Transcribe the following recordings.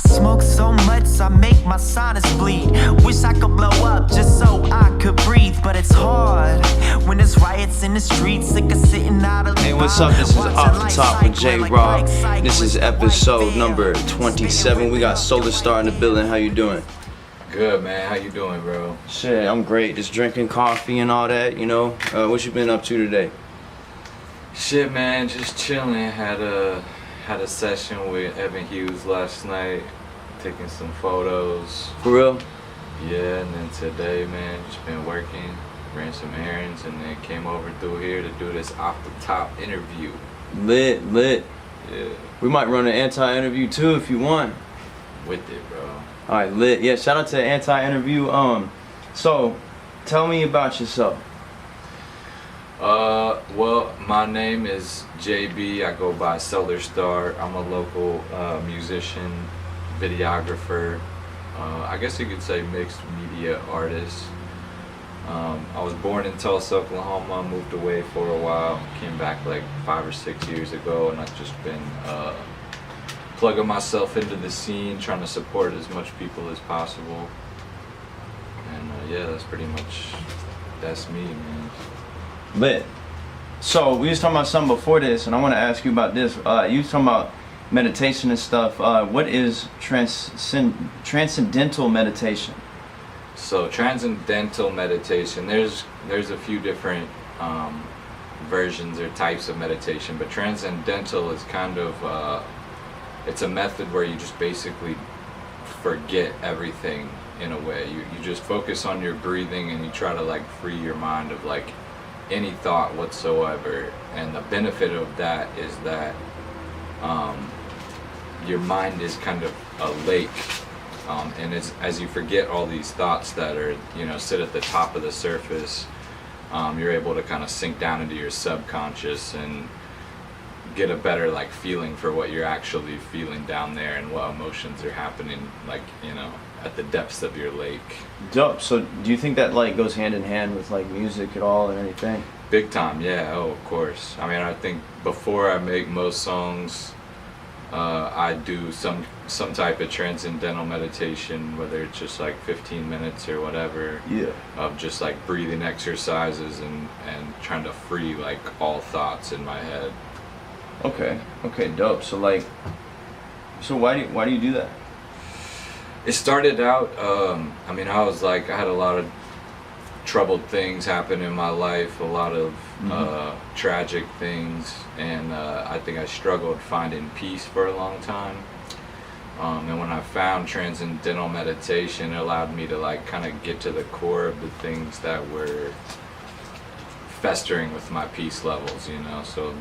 smoke so much I make my sinus bleed. Wish I could blow up just so I could breathe, but it's hard when there's riots in the streets. Sick of sitting idly. Hey, what's up? This is Off the Top with J Rob. This is episode number 27. We got Soulrstar in the building. How you doing? Good, man. How you doing, bro? Shit, I'm great. Just drinking coffee and all that, you know. What you been up to today? Shit, man. Just chilling. Had a session with Evan Hughes last night, taking some photos. For real? Yeah, and then today, man, just been working, ran some errands, and then came over through here to do this Off the Top interview. Lit. Yeah. We might run an anti-interview too if you want. With it, bro. Alright, lit. Yeah, shout out to the anti-interview. So, tell me about yourself. Well, my name is JB. I go by Soulrstar. I'm a local musician, videographer. I guess you could say mixed media artist. I was born in Tulsa, Oklahoma. Moved away for a while. Came back like 5 or 6 years ago, and I've just been plugging myself into the scene, trying to support as much people as possible. And yeah, that's me, man. Lit. So we was talking about something before this, and I want to ask you about this. You was talking about meditation and stuff. What is transcendental meditation? So transcendental meditation, there's a few different versions or types of meditation, but transcendental is kind of it's a method where you just basically forget everything in a way. You just focus on your breathing and you try to like free your mind of like any thought whatsoever. And the benefit of that is that your mind is kind of a lake, and it's as you forget all these thoughts that are, you know, sit at the top of the surface, you're able to kind of sink down into your subconscious and get a better like feeling for what you're actually feeling down there and what emotions are happening, like, you know, at the depths of your lake. Dope. So do you think that like goes hand in hand with like music at all or anything? Big time, yeah. Oh, of course. I mean, I think before I make most songs, I do some type of transcendental meditation, whether it's just like 15 minutes or whatever. Yeah. Of just like breathing exercises and trying to free like all thoughts in my head. Okay, dope. So like, why do you do that? It started out, I mean, I had a lot of troubled things happen in my life, a lot of tragic things, and I think I struggled finding peace for a long time. And when I found transcendental meditation, it allowed me to like kind of get to the core of the things that were festering with my peace levels, you know. So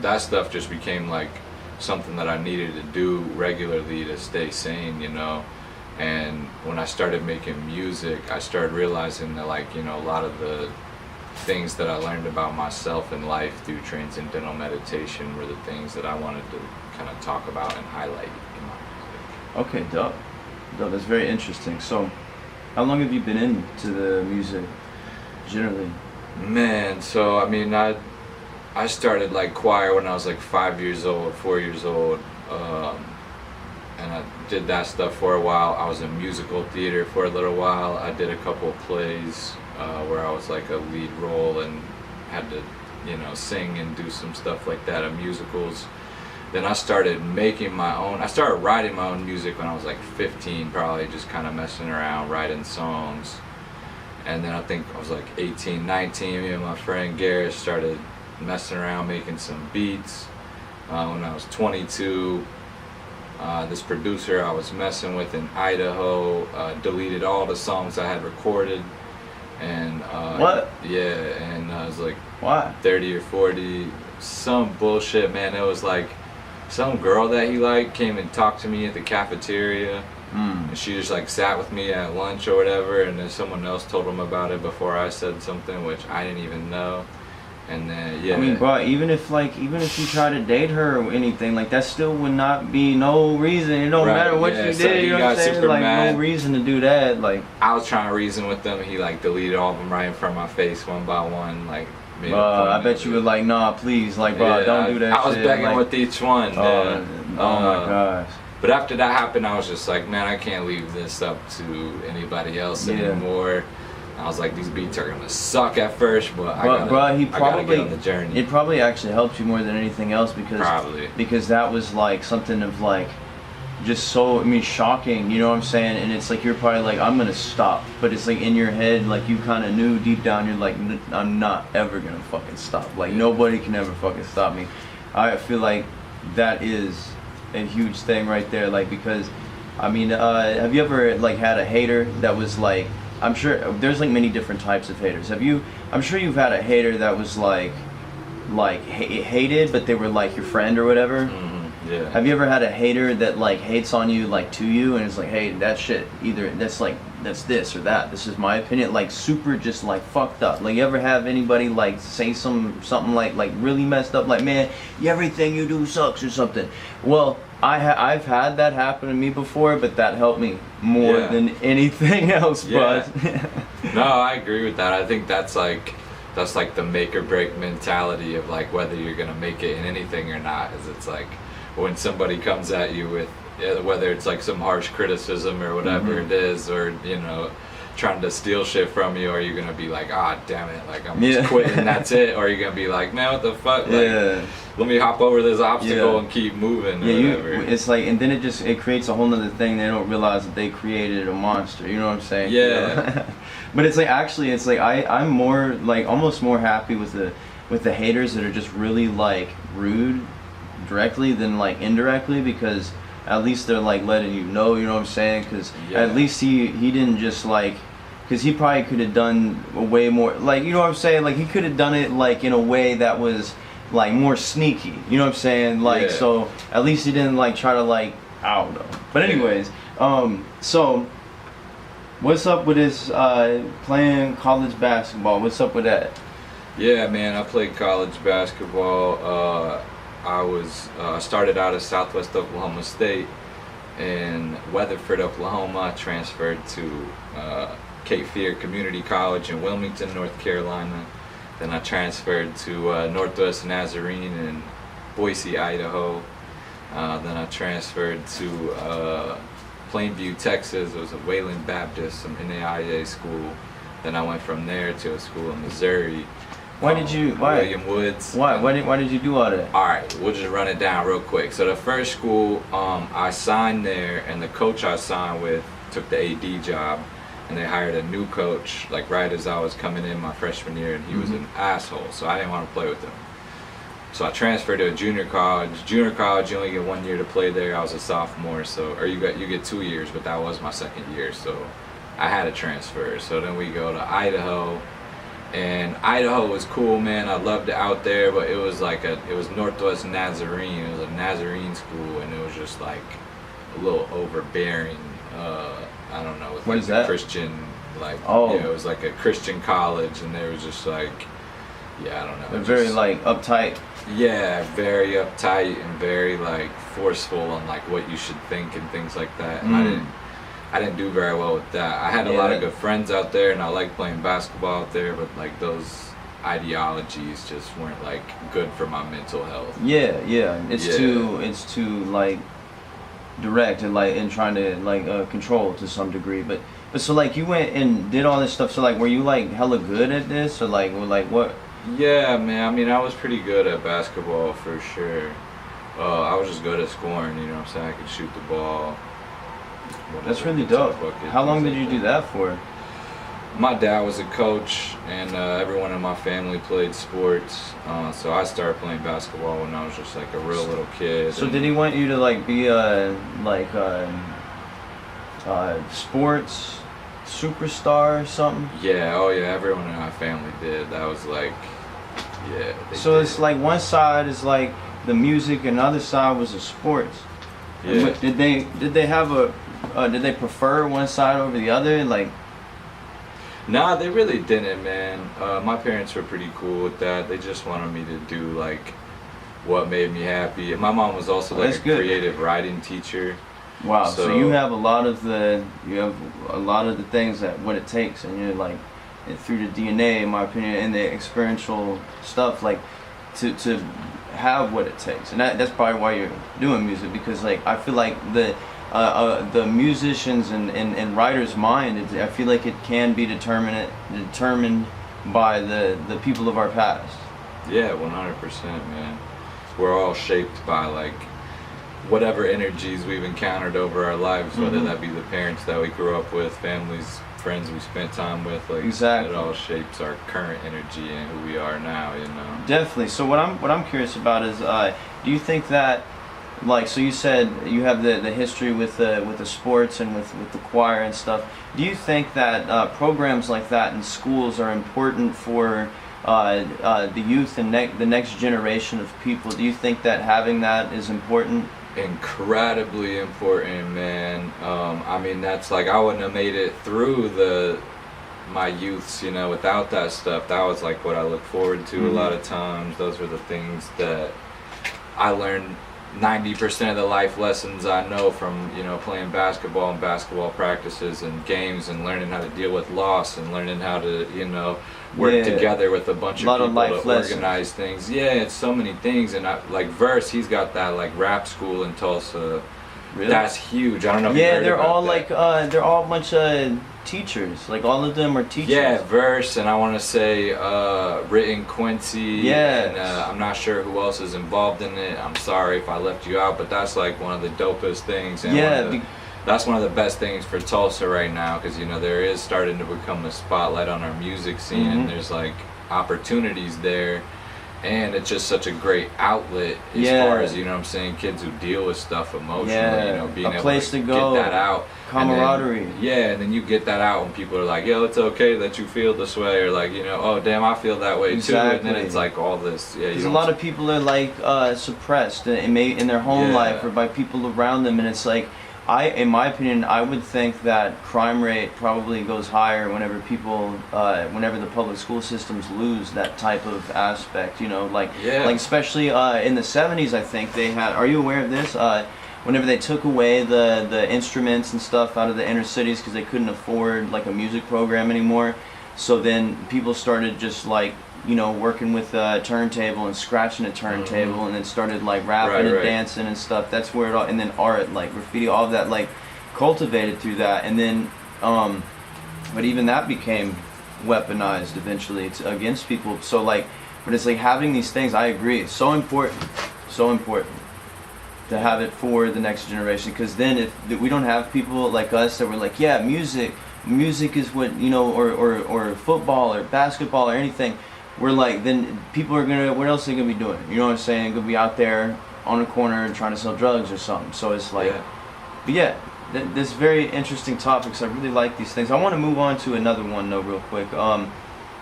that stuff just became like something that I needed to do regularly to stay sane, you know. And when I started making music, I started realizing that, like, you know, a lot of the things that I learned about myself and life through transcendental meditation were the things that I wanted to kind of talk about and highlight in my music. Okay, dope. That's very interesting. So how long have you been into the music generally? Man, so I mean, I started like choir when I was like 4 years old, and I did that stuff for a while. I was in musical theater for a little while. I did a couple of plays where I was like a lead role and had to, you know, sing and do some stuff like that in musicals. Then I started I started writing my own music when I was like 15, probably just kind of messing around, writing songs. And then I think I was like 18, 19, me and my friend Garrett started messing around making some beats. When I was 22, this producer I was messing with in Idaho deleted all the songs I had recorded, and what? Yeah, and I was like, why? 30 or 40, some bullshit, man. It was like some girl that he liked came and talked to me at the cafeteria, and she just like sat with me at lunch or whatever, and then someone else told him about it before I said something, which I didn't even know. And then, yeah. I mean, bro, even if you try to date her or anything, like, that still would not be no reason. It don't matter what you so did, you know what I'm saying? Like, mad. no reason to do that, like. I was trying to reason with them, and he, like, deleted all of them right in front of my face, one by one, like. I bet you were like, nah, please, like, bro, don't do that shit. I was begging like, with each one. Oh my gosh. But after that happened, I was just like, man, I can't leave this up to anybody else anymore. I was like, these beats are gonna suck at first, but I gotta get on the journey. It probably actually helped you more than anything else Probably. because that was like something of like just so, I mean, shocking, you know what I'm saying? And it's like you're probably like, I'm gonna stop, but it's like in your head, like you kind of knew deep down, you're like, I'm not ever gonna fucking stop. Like nobody can ever fucking stop me. I feel like that is a huge thing right there, like because I mean, have you ever like had a hater that was like, I'm sure there's like many different types of haters. I'm sure you've had a hater that was like hated, but they were like your friend or whatever. Yeah. Have you ever had a hater that like hates on you, like to you, and it's like, hey, that shit, either that's this or that. This is my opinion, like super just like fucked up. Like you ever have anybody like say something like really messed up, like, man, everything you do sucks or something? Well, I've had that happen to me before, but that helped me more than anything else. Yeah. But No, I agree with that. I think that's like the make or break mentality of like whether you're gonna make it in anything or not. Is it's like when somebody comes at you with whether it's like some harsh criticism or whatever it is, or you know, trying to steal shit from you, or you're gonna be like, ah, damn it, like I'm just quitting, that's it, or you're gonna be like, man, what the fuck, like, let me hop over this obstacle and keep moving. It's like, and then it creates a whole nother thing. They don't realize that they created a monster. You know what I'm saying? Yeah. But it's like actually, it's like I'm more like almost more happy with the haters that are just really like rude directly than like indirectly, because at least they're like letting you know what I'm saying, because at least he didn't just like, because he probably could have done a way more, like, you know what I'm saying, like he could have done it like in a way that was like more sneaky, you know what I'm saying, like so at least he didn't like try to like, I don't know. But anyways, so what's up with this playing college basketball? What's up with that? Yeah, man, I played college basketball. I started out at Southwest Oklahoma State in Weatherford, Oklahoma. I transferred to Cape Fear Community College in Wilmington, North Carolina. Then I transferred to Northwest Nazarene in Boise, Idaho. Then I transferred to Plainview, Texas. It was a Wayland Baptist, some NAIA school. Then I went from there to a school in Missouri. William Woods. Why did you do all that? All right, we'll just run it down real quick. So the first school, I signed there, and the coach I signed with took the AD job, and they hired a new coach like right as I was coming in my freshman year, and he was an asshole, so I didn't want to play with him. So I transferred to a junior college. Junior college, you only get 1 year to play there. I was a sophomore, or you get 2 years, but that was my second year, so I had to transfer. So then we go to Idaho. And Idaho was cool, man. I loved it out there, but it was like it was Northwest Nazarene. It was a Nazarene school, and it was just like a little overbearing. I don't know, with what like is that? Christian, like it was like a Christian college, and they was just like, I don't know. They're very like uptight. Yeah, very uptight and very like forceful on like what you should think and things like that. And I didn't do very well with that. I had a lot of good friends out there, and I liked playing basketball out there, but like those ideologies just weren't like good for my mental health. It's too like direct and like and trying to like control to some degree. But so like you went and did all this stuff. So like were you like hella good at this, or like what? Yeah, man. I mean, I was pretty good at basketball for sure. I was just good at scoring. You know what I'm saying? I could shoot the ball. That's really dope. How long did you do that for? My dad was a coach, and everyone in my family played sports. So I started playing basketball when I was just like a real little kid. So did he want you to like be a sports superstar or something? Yeah, oh yeah, everyone in my family did. That was like, So it's like one side is like the music, and the other side was the sports. Yeah. But did they have did they prefer one side over the other? Like, nah, they really didn't, man. My parents were pretty cool with that. They just wanted me to do like what made me happy. And my mom was also like creative writing teacher. Wow. So you have a lot of the things that what it takes, and you're like through the DNA, in my opinion, and the experiential stuff, like to have what it takes, and that's probably why you're doing music, because like I feel like the musicians and writers' mind, I feel like it can be determined by the people of our past. Yeah, 100%, man. We're all shaped by like whatever energies we've encountered over our lives, whether that be the parents that we grew up with, families, friends we spent time with. Like Exactly. it all shapes our current energy and who we are now. You know. Definitely. So what I'm curious about is, do you think that, like, so you said you have the history with the sports and with the choir and stuff. Do you think that programs like that in schools are important for the youth and the next generation of people? Do you think that having that is important? Incredibly important, man. I mean, that's like, I wouldn't have made it through my youths, you know, without that stuff. That was like what I look forward to a lot of times. Those were the things that I learned. 90% of the life lessons I know from, you know, playing basketball and basketball practices and games, and learning how to deal with loss, and learning how to, you know, work together with a bunch of people to organize things. Yeah, it's so many things. And like Verse, he's got that like rap school in Tulsa. Really? That's huge. I don't know if you heard they're about all that. like they're all a bunch of teachers. Like all of them are teachers. Yeah, Verse, and I want to say Written Quincy. Yes. And I'm not sure who else is involved in it. I'm sorry if I left you out, but that's like one of the dopest things. And that's one of the best things for Tulsa right now, because, you know, there is starting to become a spotlight on our music scene, and there's like opportunities there. And it's just such a great outlet as far as, you know what I'm saying, kids who deal with stuff emotionally, you know, being able to go, get that out. Camaraderie. And then you get that out when people are like, yo, it's okay that you feel this way, or like, you know, oh, damn, I feel that way too. And then it's like all this. Yeah, because a lot of people are like suppressed in their home life or by people around them, and it's like, in my opinion, I would think that crime rate probably goes higher whenever the public school systems lose that type of aspect, you know, like especially in the 70s, I think they had, are you aware of this? Whenever they took away the instruments and stuff out of the inner cities because they couldn't afford like a music program anymore, so then people started just like, you know, working with a turntable and scratching a turntable, and then started like rapping and dancing and stuff. That's where it all, and then art, like graffiti, all of that, like cultivated through that. And then, but even that became weaponized eventually against people. So like, but it's like having these things, I agree, it's so important to have it for the next generation, because then if we don't have people like us that were like, yeah, music is what, you know, or football or basketball or anything, we're like, then people are gonna, what else are they gonna be doing? You know what I'm saying? Gonna be out there on a corner trying to sell drugs or something. So it's like, but yeah, this very interesting topics. I really like these things. I want to move on to another one though, real quick.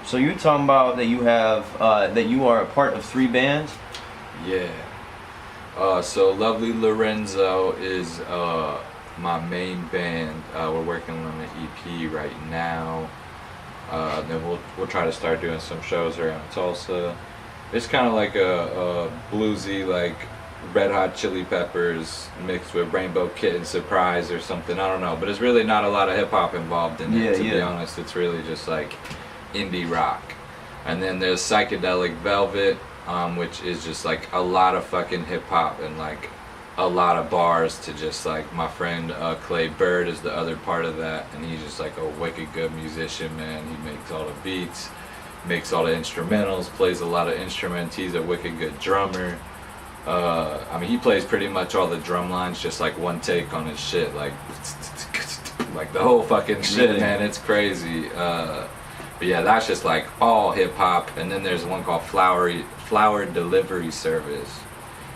So you're talking about that you have that you are a part of 3 bands. Yeah. So Lovely Lorenzo is my main band. We're working on an EP right now. Then we'll try to start doing some shows around Tulsa. It's kind of like a bluesy, like Red Hot Chili Peppers mixed with Rainbow Kitten Surprise or something. I don't know, but it's really not a lot of hip hop involved in it. To be honest, it's really just like indie rock. And then there's Psychedelic Velvet, which is just like a lot of fucking hip hop and like a lot of bars to just like, my friend Clay Bird is the other part of that, and he's just like a wicked good musician, man. He makes all the beats, makes all the instrumentals, plays a lot of instruments. He's a wicked good drummer. I mean, he plays pretty much all the drum lines, just like one take on his shit, like the whole fucking shit, man. It's crazy. But yeah, that's just like all hip hop. And then there's one called Flower Delivery Service.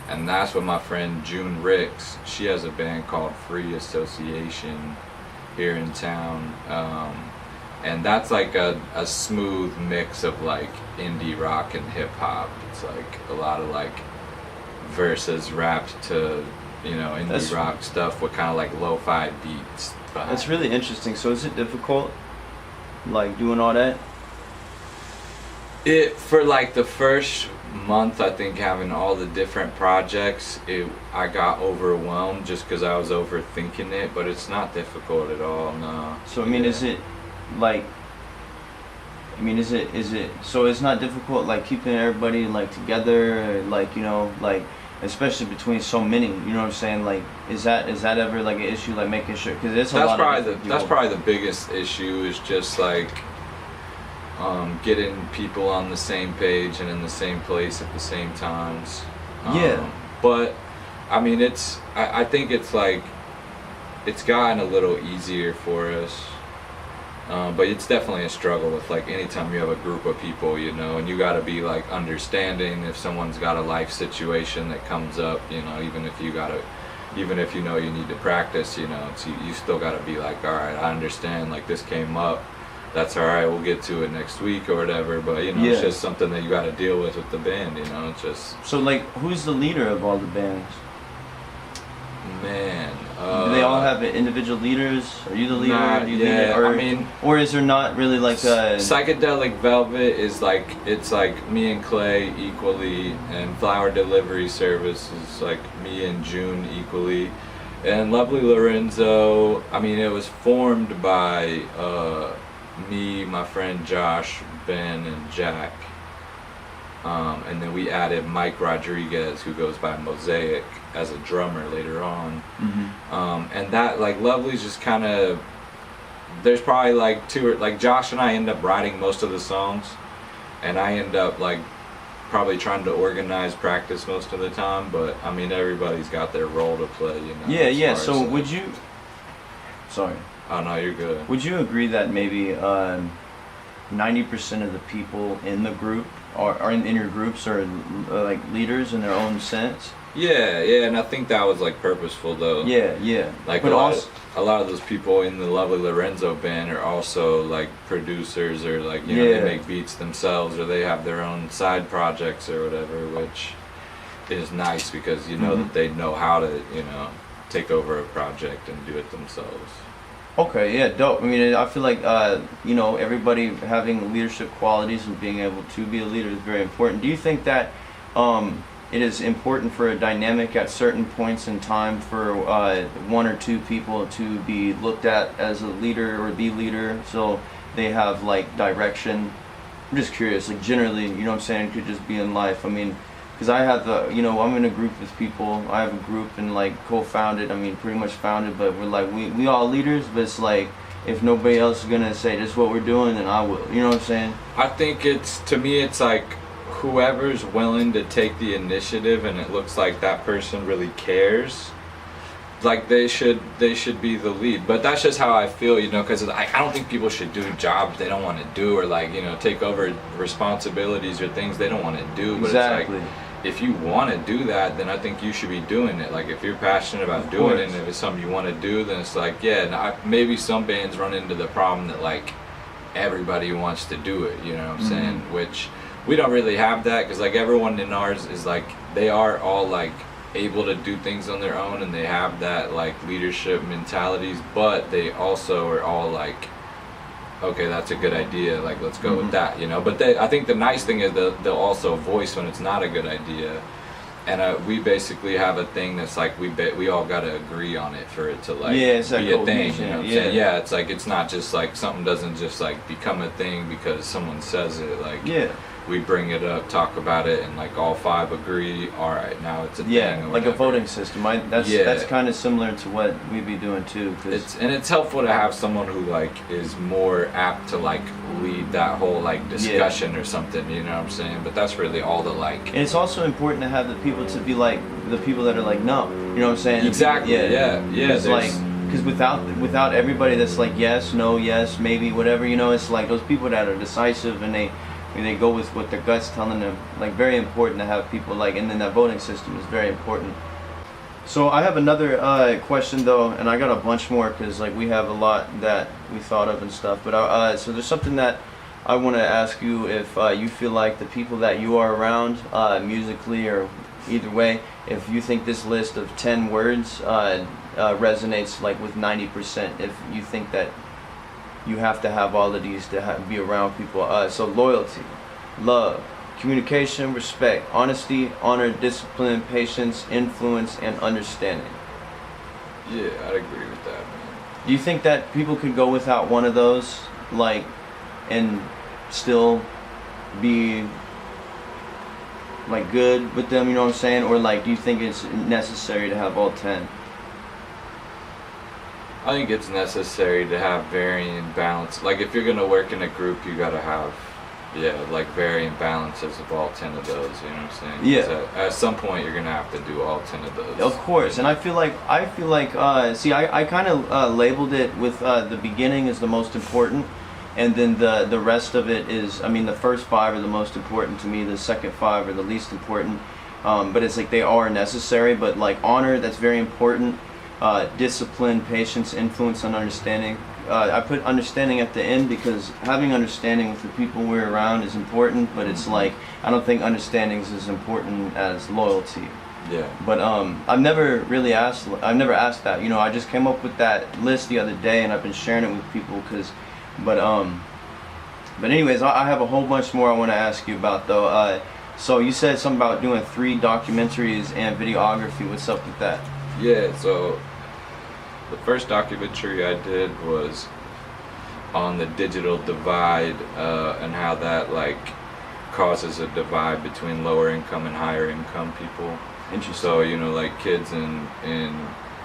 And that's with my friend June Ricks. She has a band called Free Association here in town. And that's like a smooth mix of like indie rock and hip hop. It's like a lot of like verses rapped to, you know, indie rock stuff with kind of like lo-fi beats behind. That's really interesting. So is it difficult, like doing all that? For like the first month, I think, having all the different projects, I got overwhelmed just because I was overthinking it, but it's not difficult at all, no. So I mean, is it like, I mean, is it so it's not difficult like keeping everybody like together, like, you know, like especially between so many, you know what I'm saying? Like, is that ever like an issue, like making sure, because it's a lot of different people. That's probably the biggest issue is just like getting people on the same page and in the same place at the same times. Yeah. But I mean, I think it's like it's gotten a little easier for us. But it's definitely a struggle with like anytime you have a group of people, you know, and you got to be like understanding if someone's got a life situation that comes up, you know, even if you know you need to practice, you know, you still got to be like, all right, I understand, like this came up, that's all right, we'll get to it next week or whatever. But you know, Yeah. It's just something that you got to deal with the band, you know. It's just So like, who's the leader of all the bands? man. Do they all have individual leaders? Are you the leader? Nah, Do you yeah, lead it? Or, I mean, or is there not really like a Psychedelic Velvet is like, it's like me and Clay equally, and Flower Delivery Service is like me and June equally, and Lovely Lorenzo, I mean, it was formed by me, my friend Josh, Ben, and Jack, and then we added Mike Rodriguez, who goes by Mosaic, as a drummer later on. And that, like, Lovely's just kind of, there's probably like like Josh and I end up writing most of the songs, and I end up like probably trying to organize practice most of the time, but I mean, everybody's got their role to play, you know. Yeah. as far So as, would you? Sorry. Oh no, you're good. Would you agree that maybe 90% of the people in the group are in your groups are like leaders in their own sense? Yeah, and I think that was like purposeful though. Yeah. Like but a lot of those people in the Lovely Lorenzo band are also like producers, or like, you know, Yeah. they make beats themselves, or they have their own side projects or whatever, which is nice because you know that they know how to, you know, take over a project and do it themselves. Okay, yeah, dope. I mean, I feel like you know, everybody having leadership qualities and being able to be a leader is very important. Do you think that it is important for a dynamic at certain points in time for one or two people to be looked at as a leader or the leader, so they have like direction? I'm just curious, like generally, you know what I'm saying, it could just be in life. I mean, because I have you know, I'm in a group with people. I have a group and like co-founded, I mean pretty much founded, but we're like, we all leaders, but it's like, if nobody else is gonna say this is what we're doing, then I will, you know what I'm saying? I think to me it's like whoever's willing to take the initiative and it looks like that person really cares, like they should be the lead. But that's just how I feel, you know, because I don't think people should do jobs they don't want to do, or like, you know, take over responsibilities or things they don't want to do. But Exactly. it's like, if you want to do that, then I think you should be doing it. Like if you're passionate about doing it and if it's something you want to do, then it's like, yeah, maybe some bands run into the problem that like everybody wants to do it, you know what I'm saying? Which we don't really have that, because like everyone in ours is like, they are all like able to do things on their own and they have that like leadership mentalities, but they also are all like, okay, that's a good idea, like let's go with that, you know. But I think the nice thing is they'll also voice when it's not a good idea, and we basically have a thing that's like we all got to agree on it for it to like it's be that a thing, you know what I'm saying? Yeah. Yeah, it's like, it's not just like something doesn't just like become a thing because someone says it. Like, Yeah. we bring it up, talk about it, and like all five agree, all right, now it's a Yeah, thing. Or like a whatever. voting system. That's kind of similar to what we be doing too. Cause It's helpful to have someone who like is more apt to like lead that whole like discussion or something, you know what I'm saying? But that's really all the like. and it's also important to have the people to be like the people that are like no, you know what I'm saying? Exactly. Yeah. It's like, because without everybody that's like yes, no, yes, maybe, whatever, you know, it's like those people that are decisive and they go with what their gut's telling them. Like, very important to have people like, and then that voting system is very important. So I have another question though, and I got a bunch more because like we have a lot that we thought of and stuff. But so there's something that I want to ask you, if you feel like the people that you are around musically or either way, if you think this list of 10 words resonates like with 90%, if you think that you have to have all of these to be around people. So loyalty, love, communication, respect, honesty, honor, discipline, patience, influence, and understanding. Yeah, I'd agree with that, man. Do you think that people could go without one of those, like, and still be like good with them, you know what I'm saying? Or like do you think it's necessary to have all 10? I think it's necessary to have varying balance. Like if you're gonna work in a group, you gotta have, like varying balances of all 10 of those. You know what I'm saying? Yeah. At some point, you're gonna have to do all 10 of those. Of course, and I feel like see, I kind of labeled it with the beginning is the most important, and then the rest of it is, I mean, the first 5 are the most important to me. The second 5 are the least important, but it's like they are necessary. But like honor, that's very important. Discipline, patience, influence, and understanding. I put understanding at the end because having understanding with the people we're around is important, but it's like I don't think understanding is as important as loyalty. Yeah. But I've never asked that. You know, I just came up with that list the other day, and I've been sharing it with people but anyways, I have a whole bunch more I want to ask you about though. So you said something about doing 3 documentaries and videography. What's up with that? Yeah, so the first documentary I did was on the digital divide and how that like causes a divide between lower income and higher income people. Interesting. So, you know, like kids in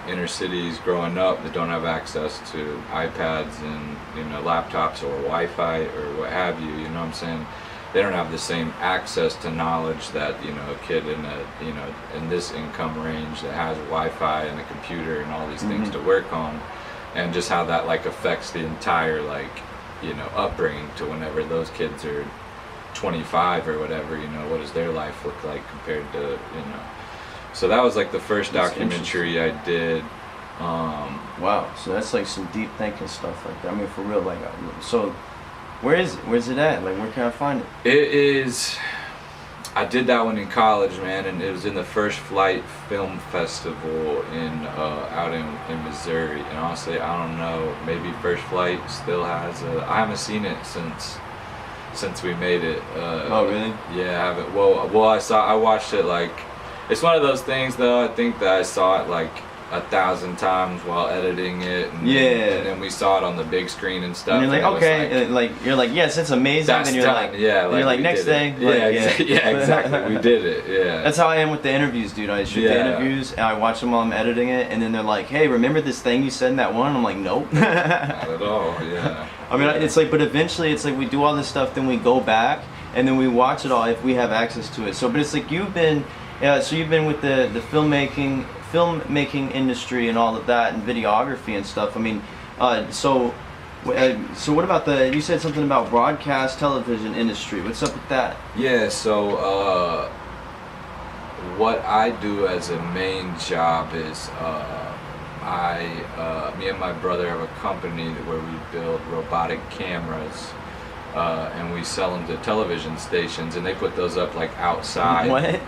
inner cities growing up that don't have access to iPads and, you know, laptops or Wi-Fi or what have you, you know what I'm saying? They don't have the same access to knowledge that, you know, a kid in in this income range that has Wi-Fi and a computer and all these things to work on, and just how that like affects the entire like, you know, upbringing to whenever those kids are 25 or whatever, you know, what does their life look like compared to, you know. So that was like the first documentary I did. Wow, so that's like some deep thinking stuff like that. I mean, for real, like, so where is it? Where's it at? Like, where can I find it? It is, I did that one in college, man, and it was in the First Flight Film Festival out in Missouri. And honestly, I don't know, maybe First Flight still has I haven't seen it since we made it. Oh, really? Yeah, I haven't. Well, I watched it like, it's one of those things though, I think that I saw it like 1,000 times while editing it, and then we saw it on the big screen and stuff. And you're like, okay, you're like, yes, it's amazing. That's and you're done. like, yeah, and you're like, next day, yeah, exactly. We did it. Yeah. That's how I am with the interviews, dude. I shoot the interviews and I watch them while I'm editing it, and then they're like, hey, remember this thing you said in that one? I'm like, nope. Not at all. Yeah. I mean, it's like, but eventually, it's like we do all this stuff, then we go back and then we watch it all if we have access to it. So, but it's like you've been with the filmmaking industry and all of that, and videography and stuff. I mean, so what about you said something about broadcast television industry. What's up with that? Yeah, so what I do as a main job is me and my brother have a company where we build robotic cameras, and we sell them to television stations, and they put those up like outside. What?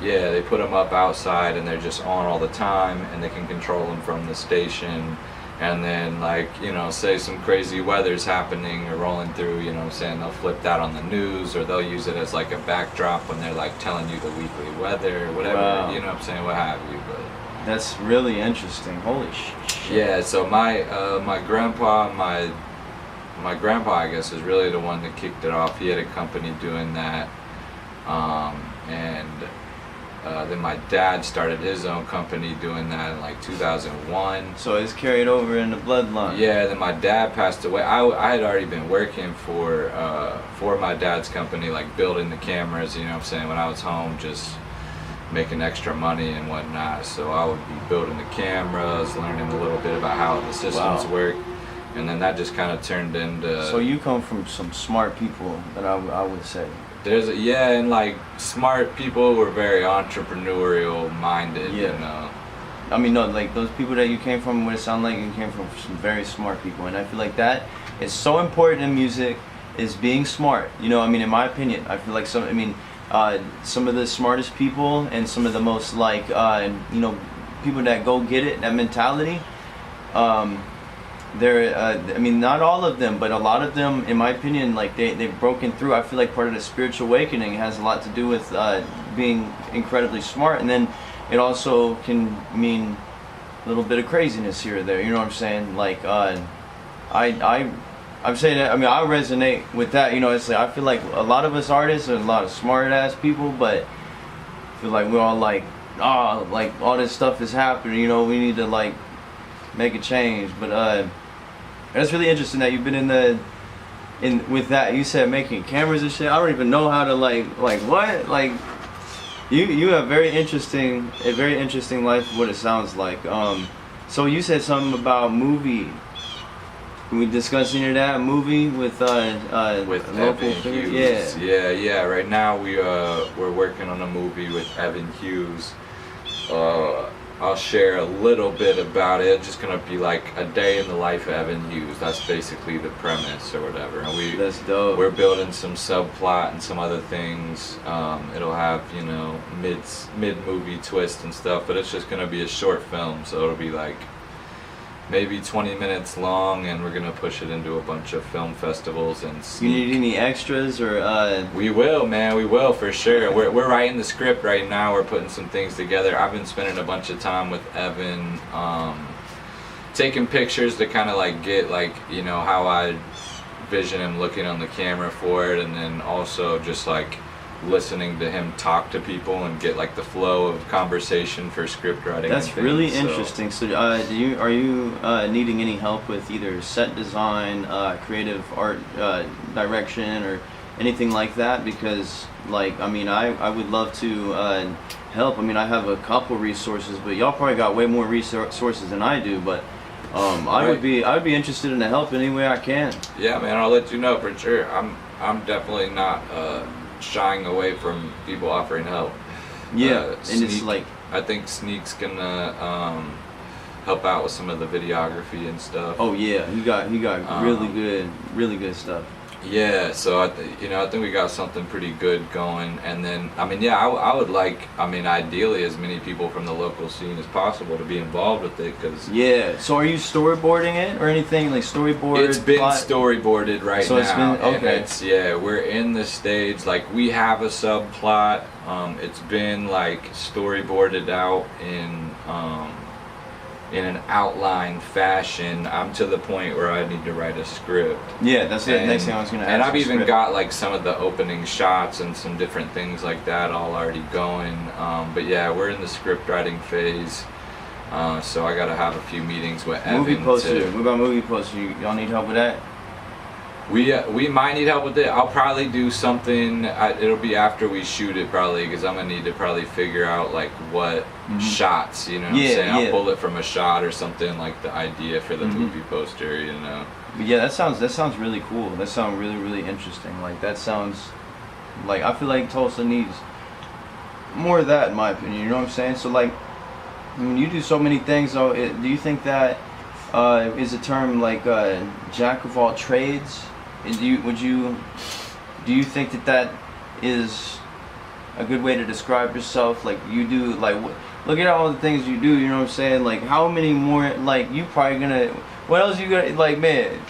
Yeah, they put them up outside and they're just on all the time, and they can control them from the station. And then, like, you know, say some crazy weather's happening or rolling through, you know what I'm saying, they'll flip that on the news, or they'll use it as like a backdrop when they're like telling you the weekly weather or whatever, wow. You know what I'm saying, what have you. But that's really interesting. Holy shit. yeah, so my grandpa, I guess, is really the one that kicked it off. He had a company doing that. And then my dad started his own company doing that in like 2001. So it's carried over in the bloodline. Yeah, then my dad passed away. I had already been working for my dad's company, like building the cameras, you know what I'm saying, when I was home, just making extra money and whatnot. So I would be building the cameras, learning a little bit about how the systems work. And then that just kind of turned into... So you come from some smart people, that I would say. And like smart people were very entrepreneurial minded, you know. I mean, no, like those people that you came from, what it sounded like you came from some very smart people, and I feel like that is so important in music, is being smart. You know, I mean, in my opinion, I feel like some of the smartest people and some of the most like, you know, people that go get it, that mentality, I mean, not all of them, but a lot of them, in my opinion, like they've broken through. I feel like part of the spiritual awakening has a lot to do with being incredibly smart, and then it also can mean a little bit of craziness here or there. You know what I'm saying? Like I I'm saying that. I mean, I resonate with that. You know, it's like I feel like a lot of us artists are a lot of smart ass people, but I feel like we're all like, oh, like all this stuff is happening. You know, we need to like make a change. But that's really interesting that you've been in with that. You said making cameras and shit. I don't even know how to like what like. You have a very interesting life. What it sounds like. So you said something about movie. Can we discuss any of that movie with local figures? Yeah. Right now we're working on a movie with Evan Hughes. I'll share a little bit about it. It's just gonna be like a day in the life of Evan Hughes. That's basically the premise or whatever. And That's dope. We're building some subplot and some other things. It'll have, you know, mid movie twist and stuff, but it's just gonna be a short film, so it'll be like maybe 20 minutes long, and we're gonna push it into a bunch of film festivals and You need any extras or We will, man. We will for sure. We're writing the script right now. We're putting some things together. I've been spending a bunch of time with Evan, taking pictures to kind of like get like, you know, how I vision him looking on the camera for it, and then also just like listening to him talk to people and get like the flow of conversation for script writing. That's and things, really so. interesting. So, are you needing any help with either set design, creative art direction, or anything like that? Because, like, I mean, I would love to help. I mean, I have a couple resources, but y'all probably got way more resources than I do. But I would be interested in the help any way I can. Yeah, man, I'll let you know for sure. I'm definitely not shying away from people offering help. Yeah, and it's like I think Sneak's gonna help out with some of the videography and stuff. Oh yeah, he got really good stuff. Yeah, so I think we got something pretty good going. And then I mean, yeah, I would like, I mean, ideally as many people from the local scene as possible to be involved with it, because yeah. So are you storyboarding it or anything, like storyboard? It's been plot? storyboarded right So now. it's been okay. And it's, yeah, we're in the stage, like we have a subplot. It's been like storyboarded out in an outline fashion. I'm to the point where I need to write a script. Yeah, that's the next thing I was going to ask. And I've even script. got like some of the opening shots and some different things like that all already going. But yeah, we're in the script writing phase. So I got to have a few meetings with Evan. Movie poster. What about movie poster? Y'all need help with that? We might need help with it. I'll probably do something. It'll be after we shoot it probably, because I'm gonna need to probably figure out like what shots. You know what I'm saying? I'll pull it from a shot or something, like the idea for the movie poster. You know. But yeah, that sounds really cool. That sounds really interesting. Like that sounds like, I feel like Tulsa needs more of that, in my opinion. You know what I'm saying? So like, I mean, you do so many things. So do you think that is a term like jack of all trades? Do you think that is a good way to describe yourself? Like you do, like look at all the things you do. You know what I'm saying? Like how many more? Like you probably gonna. What else you got? Like man,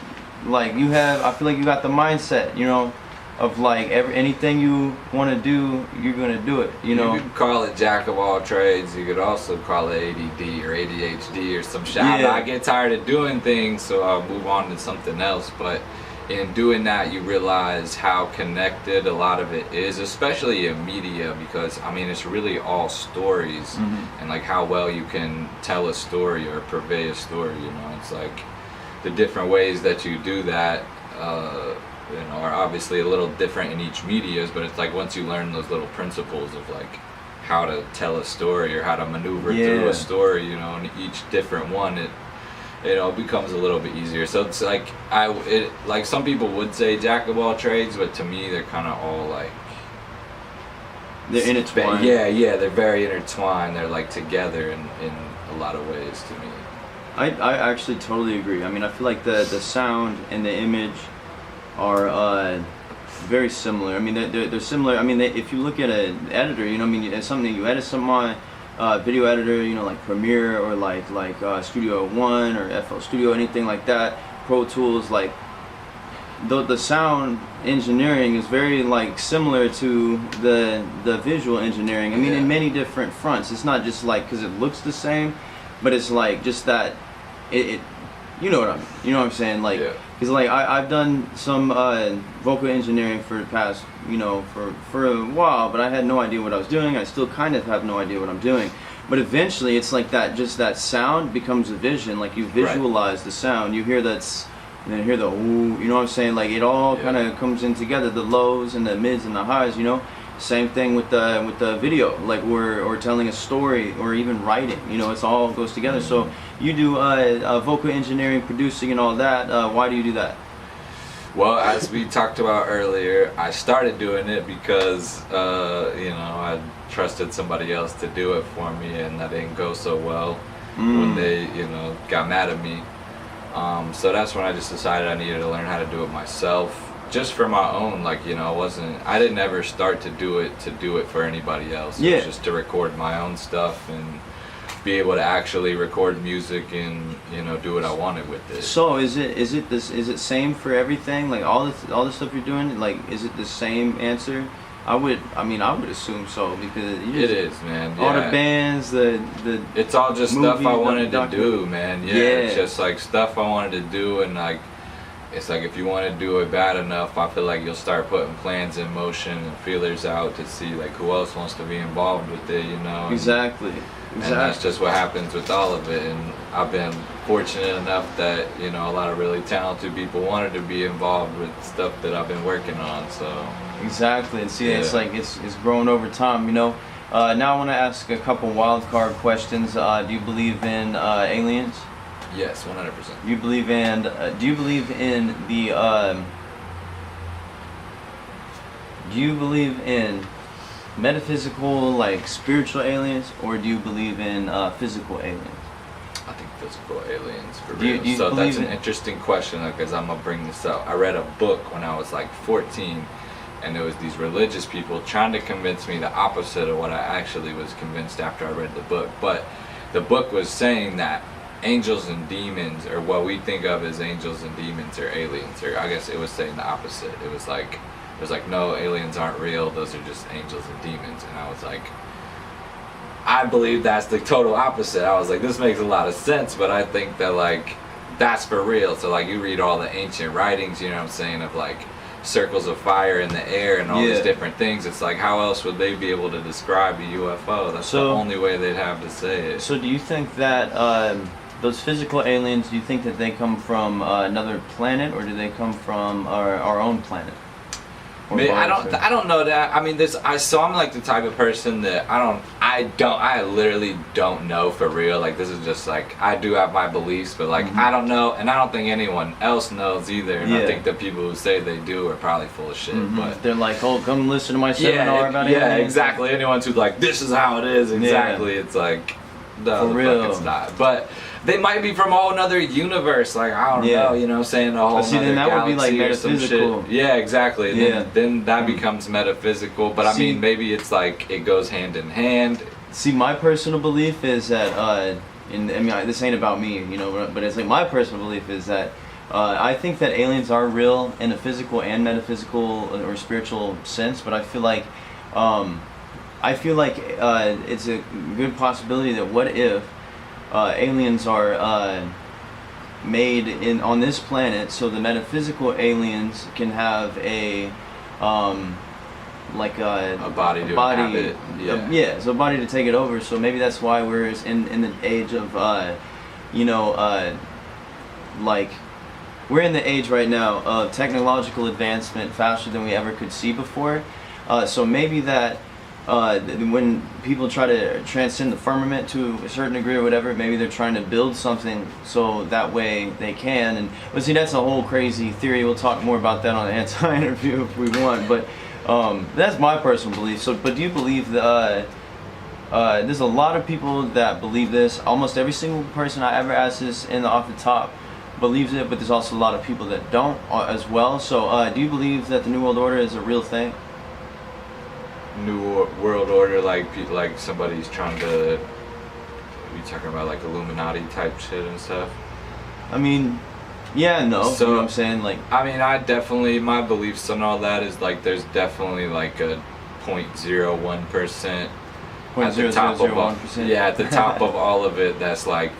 like you have. I feel like you got the mindset. You know, of like anything you want to do, you're gonna do it. You know. You could call it jack of all trades. You could also call it ADD or ADHD or some shit. Yeah. I get tired of doing things, so I'll move on to something else. But in doing that, you realize how connected a lot of it is, especially in media, because I mean it's really all stories, and like how well you can tell a story or purvey a story. You know, it's like the different ways that you do that. You know, are obviously a little different in each medias, but it's like once you learn those little principles of like how to tell a story or how to maneuver through a story, you know, and each different one, it becomes a little bit easier. So it's like like some people would say jack of all trades, but to me they're kind of all like they're intertwined. Yeah, they're very intertwined. They're like together in a lot of ways to me. I actually totally agree. I mean, I feel like the sound and the image are very similar. I mean, they're similar. I mean, if you look at an editor, you know, I mean, it's something you edit some on video editor, you know, like Premiere or like Studio One or FL Studio, anything like that, Pro Tools, like the sound engineering is very like similar to the visual engineering. I mean, in many different fronts. It's not just like because it looks the same, but it's like just that it you know what I mean. You know what I'm saying? Like Because like I've done some vocal engineering for the past, you know, for a while, but I had no idea what I was doing. I still kind of have no idea what I'm doing. But eventually, it's like that. Just that sound becomes a vision. Like you visualize the sound. You hear and then hear the ooh. You know what I'm saying? Like it all kind of comes in together. The lows and the mids and the highs. You know. Same thing with the video, like or telling a story or even writing. You know, it's all goes together. So you do vocal engineering, producing, and all that. Why do you do that? Well, as we talked about earlier, I started doing it because you know, I trusted somebody else to do it for me, and that didn't go so well when they, you know, got mad at me. So that's when I just decided I needed to learn how to do it myself. Just for my own, like, you know, I didn't ever start to do it for anybody else. It was just to record my own stuff and be able to actually record music and, you know, do what I wanted with it. So is it same for everything? Like all the stuff you're doing, like is it the same answer? I would assume so, because it is, man. All the bands, the it's all just movie, stuff I wanted to do, man. Yeah, it's just like stuff I wanted to do, and like it's like if you want to do it bad enough, I feel like you'll start putting plans in motion and feelers out to see like who else wants to be involved with it, you know. Exactly. And that's just what happens with all of it. And I've been fortunate enough that, you know, a lot of really talented people wanted to be involved with stuff that I've been working on. So exactly, and see, it's like it's grown over time, you know. Now I want to ask a couple wild card questions. Do you believe in aliens? Yes, 100%. You believe in? Do you believe in the? Do you believe in metaphysical, like spiritual aliens, or do you believe in physical aliens? I think physical aliens for Do real. you So that's an in- interesting question, because I'm gonna bring this up. I read a book when I was like 14, and it was these religious people trying to convince me the opposite of what I actually was convinced after I read the book. But the book was saying that angels and demons, or what we think of as angels and demons, are aliens, or I guess it was saying the opposite. It was like no, aliens aren't real, those are just angels and demons. And I was like, I believe that's the total opposite. I was like, this makes a lot of sense, but I think that like that's for real. So like you read all the ancient writings, you know what I'm saying, of like circles of fire in the air and all these different things. It's like, how else would they be able to describe a UFO? That's the only way they'd have to say it. So do you think that those physical aliens, do you think that they come from another planet, or do they come from our own planet? I don't know that. I mean, I'm like the type of person that I literally don't know for real. Like, this is just like, I do have my beliefs, but like, I don't know, and I don't think anyone else knows either. And I think the people who say they do are probably full of shit. But they're like, oh, come listen to my seminar about aliens. Yeah, exactly. Anyone who's like, this is how it is, exactly. It's like, no, for real, fuck it's not. But they might be from a whole nother universe, like, I don't know, you know what I'm saying, a whole other then that would be like metaphysical. Yeah, exactly. Then that becomes metaphysical, but I mean, maybe it's like, it goes hand in hand. See, my personal belief is that, I mean, this ain't about me, you know, but it's like, my personal belief is that I think that aliens are real in a physical and metaphysical or spiritual sense, but I feel like it's a good possibility that what if aliens are made on this planet, so the metaphysical aliens can have a body to inhabit. So a body to take it over. So maybe that's why we're in the age of like we're in the age right now of technological advancement faster than we ever could see before. So maybe that when people try to transcend the firmament to a certain degree or whatever, maybe they're trying to build something so that way they can. But see, that's a whole crazy theory. We'll talk more about that on the anti-interview if we want. But that's my personal belief. So, but do you believe that? There's a lot of people that believe this. Almost every single person I ever asked this off the top believes it, but there's also a lot of people that don't as well. So, do you believe that the New World Order is a real thing? New World Order, like somebody's trying to be talking about like Illuminati type shit and stuff. I mean, yeah, no. So, you know what I'm saying? Like, I mean, my beliefs and all that is like there's definitely like a 0.01% at the top of all, at the top of all of it that's like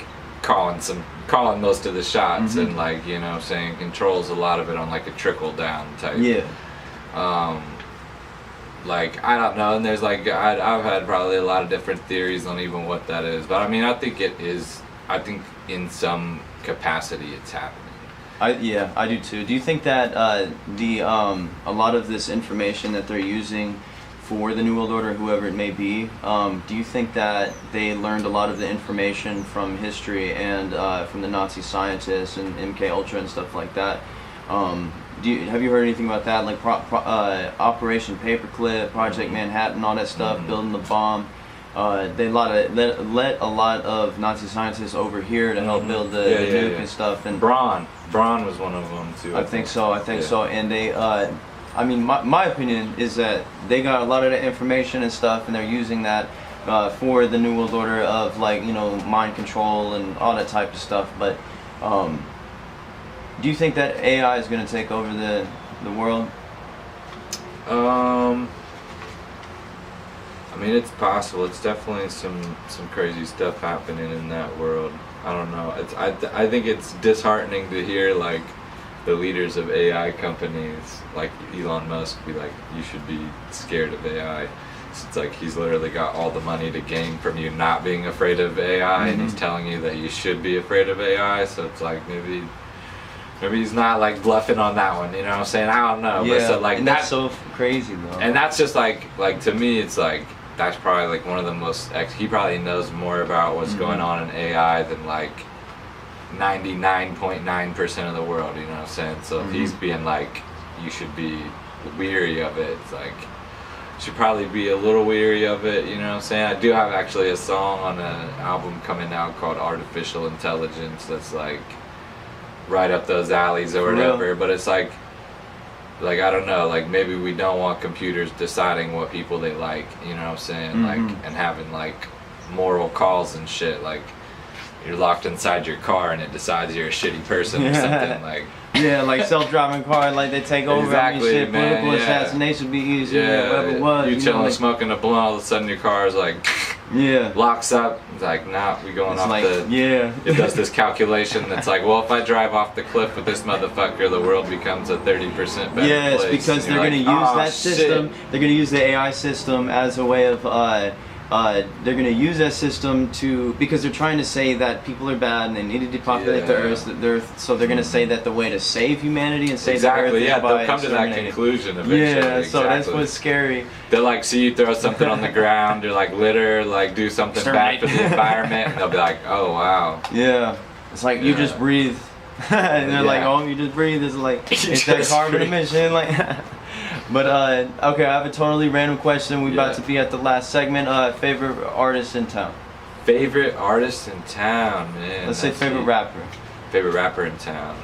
calling some calling most of the shots, and like, you know what I'm saying, controls a lot of it on like a trickle down type. Yeah. Like, I don't know, and there's like, I've had probably a lot of different theories on even what that is, but I mean, I think it is, I think in some capacity it's happening. I do too. Do you think that a lot of this information that they're using for the New World Order, whoever it may be, do you think that they learned a lot of the information from history and from the Nazi scientists and MK Ultra and stuff like that? Have you heard anything about that, like Operation Paperclip, Project Manhattan, all that stuff, building the bomb? They let a lot of Nazi scientists over here to help build the nuke and stuff. And Braun was one of them too. I think so. And they, I mean, my opinion is that they got a lot of the information and stuff, and they're using that for the New World Order of, like, you know, mind control and all that type of stuff. But do you think that AI is going to take over the world? I mean, it's possible. It's definitely some crazy stuff happening in that world. I don't know. I think it's disheartening to hear like the leaders of AI companies, like Elon Musk, be like, you should be scared of AI. So it's like he's literally got all the money to gain from you not being afraid of AI, and he's telling you that you should be afraid of AI. So it's like maybe he's not like bluffing on that one, you know what I'm saying? I don't know. Yeah, but so like and that's so crazy though. And that's just like to me, it's like that's probably like one of the most. He probably knows more about what's going on in AI than like 99.9% of the world. You know what I'm saying? So if he's being like, you should be weary of it, it's like you should probably be a little weary of it. You know what I'm saying? I do have actually a song on an album coming out called Artificial Intelligence that's like right up those alleys or whatever, but it's like I don't know, like maybe we don't want computers deciding what people they like, you know what I'm saying, like, and having like moral calls and shit, like you're locked inside your car and it decides you're a shitty person or something, like like self-driving car, like they take over exactly, and shit, man, political assassination would be easier, whatever it was. You chilling, like, smoking a blunt, all of a sudden your car is like locks up. It's like, nah, we going it's off like, it does this calculation that's like, well, if I drive off the cliff with this motherfucker, the world becomes a 30% better place. Because they're going to use that system. They're going to use the AI system as a way of they're going to use that system to, because they're trying to say that people are bad and they need to depopulate the earth, so they're going to say that the way to save humanity and save the earth is by they'll come to that conclusion eventually. Yeah, so that's what's scary. They'll like see you throw something on the ground or like litter, like do something bad for the environment, and they'll be like, oh wow. Yeah, it's like you just breathe. And they're like, oh, you just breathe. It's like, it's that carbon emission, like. But okay, I have a totally random question. We're about to be at the last segment. Favorite artist in town? Favorite artist in town, man. Let's say favorite rapper. Favorite rapper in town.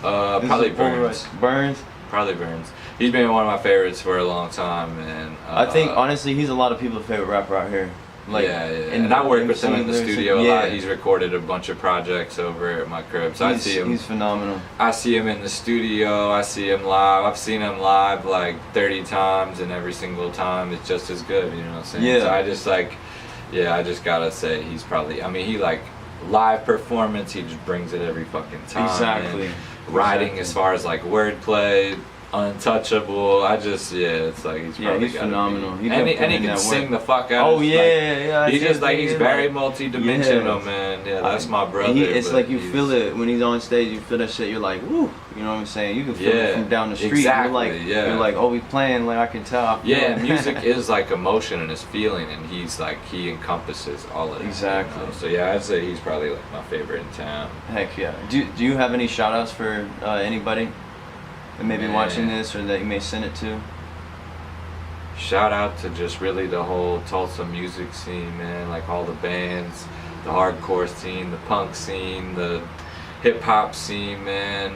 Probably Burns. Burns? Probably Burns. He's been one of my favorites for a long time, man. I think honestly, he's a lot of people's favorite rapper out here. Like, and I work with him in the studio a lot. He's recorded a bunch of projects over at my crib, so I see him. He's phenomenal. I see him in the studio. I see him live. I've seen him live like 30 times, and every single time it's just as good. You know what I'm saying? Yeah. So I just like, I just gotta say he's probably. I mean, he like live performance. He just brings it every fucking time. Exactly. And writing as far as like wordplay. Untouchable. It's like he's probably he's phenomenal. And he can sing the fuck out. He's just like he's very multi-dimensional, man. Yeah, that's my brother. It's like you feel it when he's on stage. You feel that shit. You're like, woo. You know what I'm saying? You can feel it from down the street. Exactly. You're like, oh, we playing. Like I can tell. Music is like emotion and his feeling, and he's like he encompasses all of it. Exactly. You know? So I'd say he's probably like my favorite in town. Heck yeah. Do you have any shout outs for anybody that may be watching this or that you may send it to? Shout out to just really the whole Tulsa music scene, man. Like all the bands, the hardcore scene, the punk scene, the hip hop scene, man.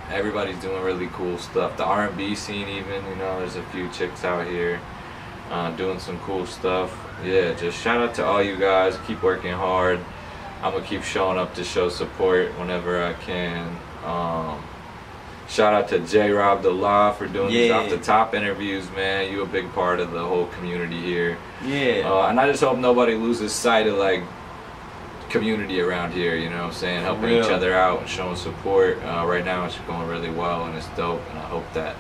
Everybody's doing really cool stuff. The R&B scene, even, you know, there's a few chicks out here doing some cool stuff. Yeah, just shout out to all you guys. Keep working hard. I'm gonna keep showing up to show support whenever I can. Shout out to J-Rob the Law for doing these off the top interviews, man. You a big part of the whole community here. Yeah. And I just hope nobody loses sight of like community around here, you know what I'm saying? Helping Real. each other out and showing support. Right now it's going really well and it's dope, and I hope that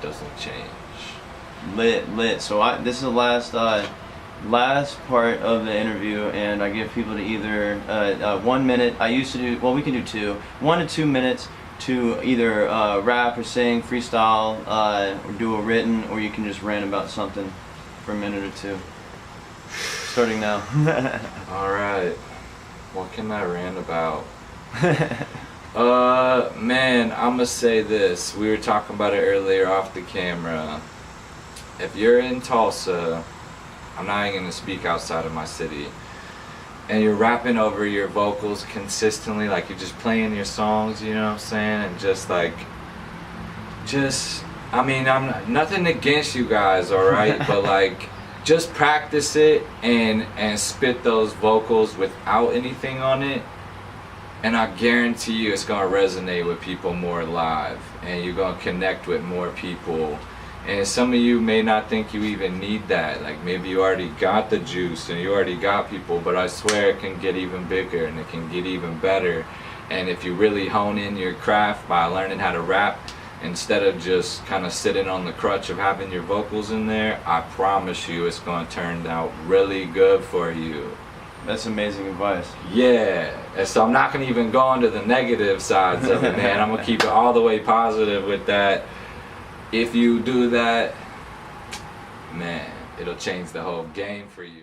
doesn't change. Lit. So this is the last part of the interview, and I give people to either 1 minute. I used to do, well, we can do 2, 1 to 2 minutes to either rap or sing, freestyle, or do a written, or you can just rant about something for a minute or 2. Starting now. All right. What can I rant about? Man, I'm gonna say this. We were talking about it earlier off the camera. If you're in Tulsa, I'm not even gonna speak outside of my city, and you're rapping over your vocals consistently, like you're just playing your songs, you know what I'm saying? And I mean, I'm nothing against you guys, alright? But like, just practice it and spit those vocals without anything on it, and I guarantee you it's gonna resonate with people more live, and you're gonna connect with more people. And some of you may not think you even need that. Like maybe you already got the juice and you already got people, but I swear it can get even bigger and it can get even better. And if you really hone in your craft by learning how to rap, instead of just kind of sitting on the crutch of having your vocals in there, I promise you it's going to turn out really good for you. That's amazing advice. Yeah, and so I'm not going to even go into the negative sides of it, man. I'm going to keep it all the way positive with that. If you do that, man, it'll change the whole game for you.